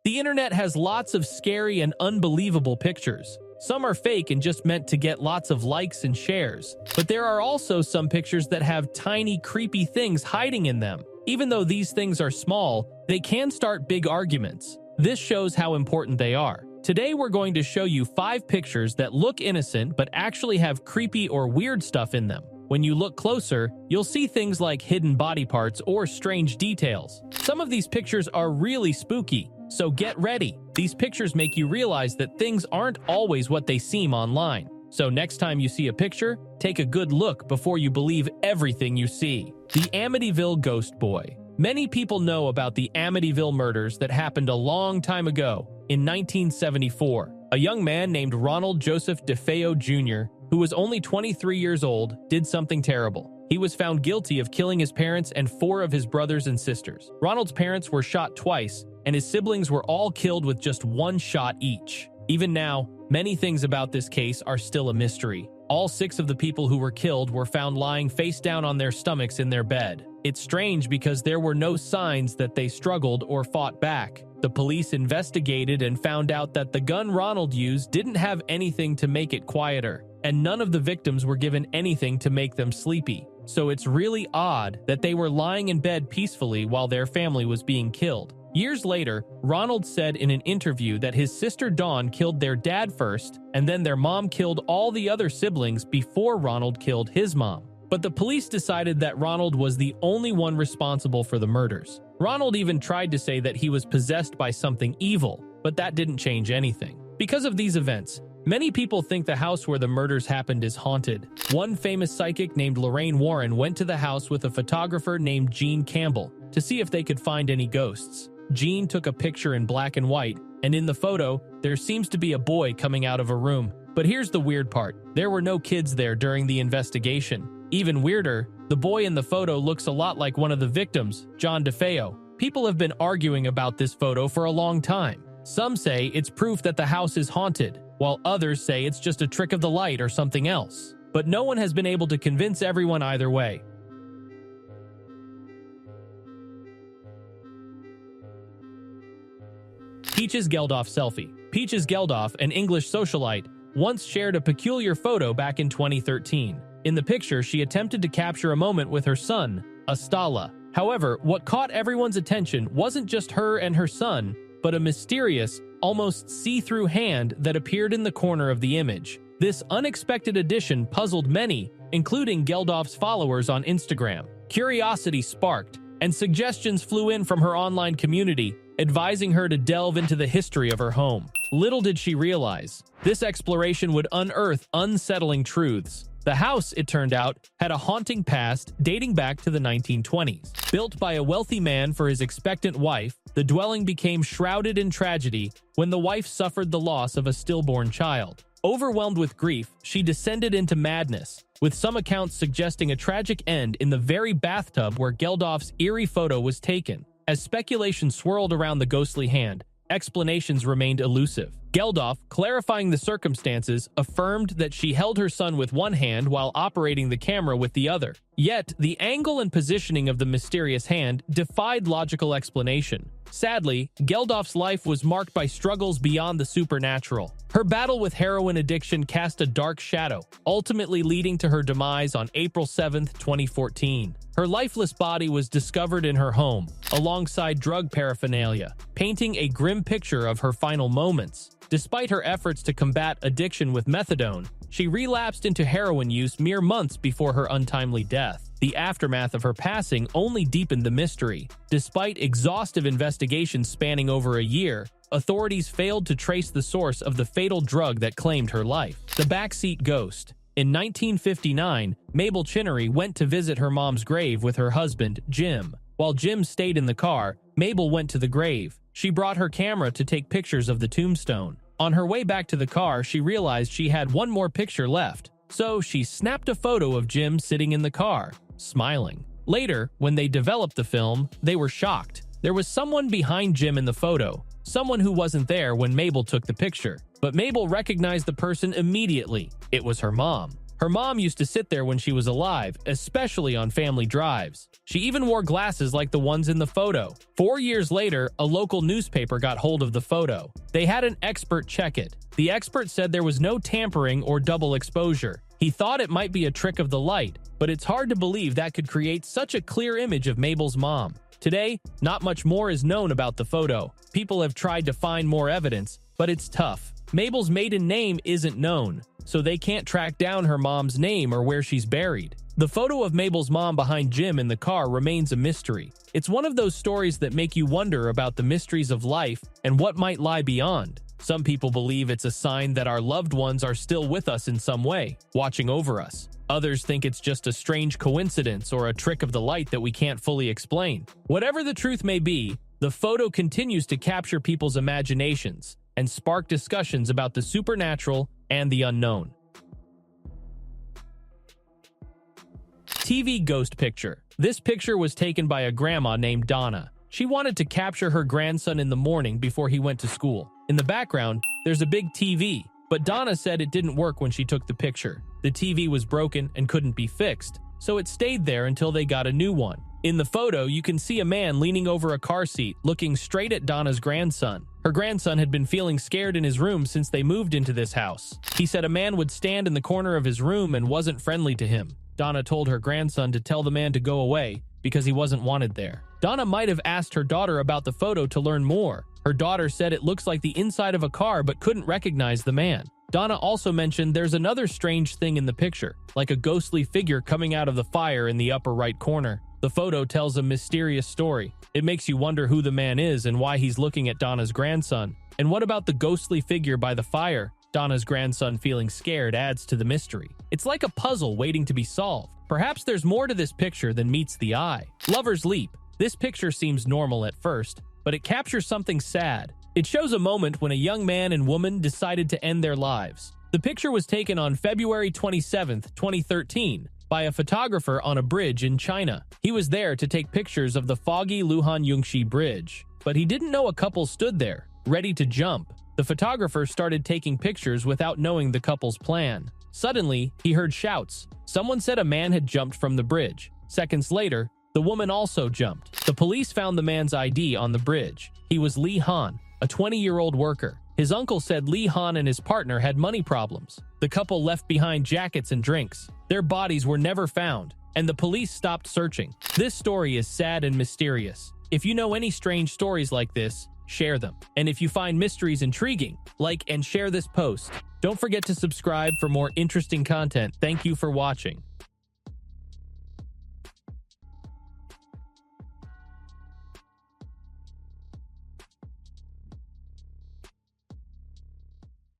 The internet has lots of scary and unbelievable pictures. Some are fake and just meant to get lots of likes and shares. But there are also some pictures that have tiny, creepy things hiding in them. Even though these things are small, they can start big arguments. This shows how important they are. Today we're going to show you 5 pictures that look innocent but actually have creepy or weird stuff in them. When you look closer, you'll see things like hidden body parts or strange details. Some of these pictures are really spooky, so get ready. These pictures make you realize that things aren't always what they seem online. So next time you see a picture, take a good look before you believe everything you see. The Amityville Ghost Boy. Many people know about the Amityville murders that happened a long time ago, in 1974. A young man named Ronald Joseph DeFeo Jr., who was only 23 years old, did something terrible. He was found guilty of killing his parents and 4 of his brothers and sisters. Ronald's parents were shot twice, and his siblings were all killed with just 1 shot each. Even now, many things about this case are still a mystery. All 6 of the people who were killed were found lying face down on their stomachs in their bed. It's strange because there were no signs that they struggled or fought back. The police investigated and found out that the gun Ronald used didn't have anything to make it quieter, and none of the victims were given anything to make them sleepy. So it's really odd that they were lying in bed peacefully while their family was being killed. Years later, Ronald said in an interview that his sister Dawn killed their dad first, and then their mom killed all the other siblings before Ronald killed his mom. But the police decided that Ronald was the only one responsible for the murders. Ronald even tried to say that he was possessed by something evil, but that didn't change anything. Because of these events, many people think the house where the murders happened is haunted. One famous psychic named Lorraine Warren went to the house with a photographer named Gene Campbell to see if they could find any ghosts. Gene took a picture in black and white, and in the photo, there seems to be a boy coming out of a room. But here's the weird part. There were no kids there during the investigation. Even weirder, the boy in the photo looks a lot like one of the victims, John DeFeo. People have been arguing about this photo for a long time. Some say it's proof that the house is haunted, while others say it's just a trick of the light or something else. But no one has been able to convince everyone either way. Peaches Geldof selfie. Peaches Geldof, an English socialite, once shared a peculiar photo back in 2013. In the picture, she attempted to capture a moment with her son, Astala. However, what caught everyone's attention wasn't just her and her son, but a mysterious, almost see-through hand that appeared in the corner of the image. This unexpected addition puzzled many, including Geldof's followers on Instagram. Curiosity sparked, and suggestions flew in from her online community, advising her to delve into the history of her home. Little did she realize, this exploration would unearth unsettling truths. The house, it turned out, had a haunting past dating back to the 1920s. Built by a wealthy man for his expectant wife, the dwelling became shrouded in tragedy when the wife suffered the loss of a stillborn child. Overwhelmed with grief, she descended into madness, with some accounts suggesting a tragic end in the very bathtub where Geldof's eerie photo was taken. As speculation swirled around the ghostly hand, explanations remained elusive. Geldof, clarifying the circumstances, affirmed that she held her son with one hand while operating the camera with the other. Yet, the angle and positioning of the mysterious hand defied logical explanation. Sadly, Geldof's life was marked by struggles beyond the supernatural. Her battle with heroin addiction cast a dark shadow, ultimately leading to her demise on April 7, 2014. Her lifeless body was discovered in her home, alongside drug paraphernalia, painting a grim picture of her final moments. Despite her efforts to combat addiction with methadone, she relapsed into heroin use mere months before her untimely death. The aftermath of her passing only deepened the mystery. Despite exhaustive investigations spanning over a year, authorities failed to trace the source of the fatal drug that claimed her life. The Backseat Ghost. In 1959, Mabel Chinnery went to visit her mom's grave with her husband, Jim. While Jim stayed in the car, Mabel went to the grave. She brought her camera to take pictures of the tombstone. On her way back to the car, she realized she had one more picture left. So she snapped a photo of Jim sitting in the car, smiling. Later, when they developed the film, they were shocked. There was someone behind Jim in the photo, someone who wasn't there when Mabel took the picture. But Mabel recognized the person immediately. It was her mom. Her mom used to sit there when she was alive, especially on family drives. She even wore glasses like the ones in the photo. 4 years later, a local newspaper got hold of the photo. They had an expert check it. The expert said there was no tampering or double exposure. He thought it might be a trick of the light, but it's hard to believe that could create such a clear image of Mabel's mom. Today, not much more is known about the photo. People have tried to find more evidence, but it's tough. Mabel's maiden name isn't known, so they can't track down her mom's name or where she's buried. The photo of Mabel's mom behind Jim in the car remains a mystery. It's one of those stories that make you wonder about the mysteries of life and what might lie beyond. Some people believe it's a sign that our loved ones are still with us in some way, watching over us. Others think it's just a strange coincidence or a trick of the light that we can't fully explain. Whatever the truth may be, the photo continues to capture people's imaginations and spark discussions about the supernatural and the unknown. TV ghost picture. This picture was taken by a grandma named Donna. She wanted to capture her grandson in the morning before he went to school. In the background, there's a big TV, but Donna said it didn't work when she took the picture. The TV was broken and couldn't be fixed, so it stayed there until they got a new one. In the photo, you can see a man leaning over a car seat, looking straight at Donna's grandson. Her grandson had been feeling scared in his room since they moved into this house. He said a man would stand in the corner of his room and wasn't friendly to him. Donna told her grandson to tell the man to go away because he wasn't wanted there. Donna might have asked her daughter about the photo to learn more. Her daughter said it looks like the inside of a car but couldn't recognize the man. Donna also mentioned there's another strange thing in the picture, like a ghostly figure coming out of the fire in the upper right corner. The photo tells a mysterious story. It makes you wonder who the man is and why he's looking at Donna's grandson. And what about the ghostly figure by the fire? Donna's grandson feeling scared adds to the mystery. It's like a puzzle waiting to be solved. Perhaps there's more to this picture than meets the eye. Lover's Leap. This picture seems normal at first, but it captures something sad. It shows a moment when a young man and woman decided to end their lives. The picture was taken on February 27, 2013, by a photographer on a bridge in China. He was there to take pictures of the foggy Luhan-Yangshi Bridge, but he didn't know a couple stood there, ready to jump. The photographer started taking pictures without knowing the couple's plan. Suddenly, he heard shouts. Someone said a man had jumped from the bridge. Seconds later, the woman also jumped. The police found the man's ID on the bridge. He was Li Han, a 20-year-old worker. His uncle said Li Han and his partner had money problems. The couple left behind jackets and drinks. Their bodies were never found, and the police stopped searching. This story is sad and mysterious. If you know any strange stories like this, share them. And if you find mysteries intriguing, like and share this post. Don't forget to subscribe for more interesting content. Thank you for watching.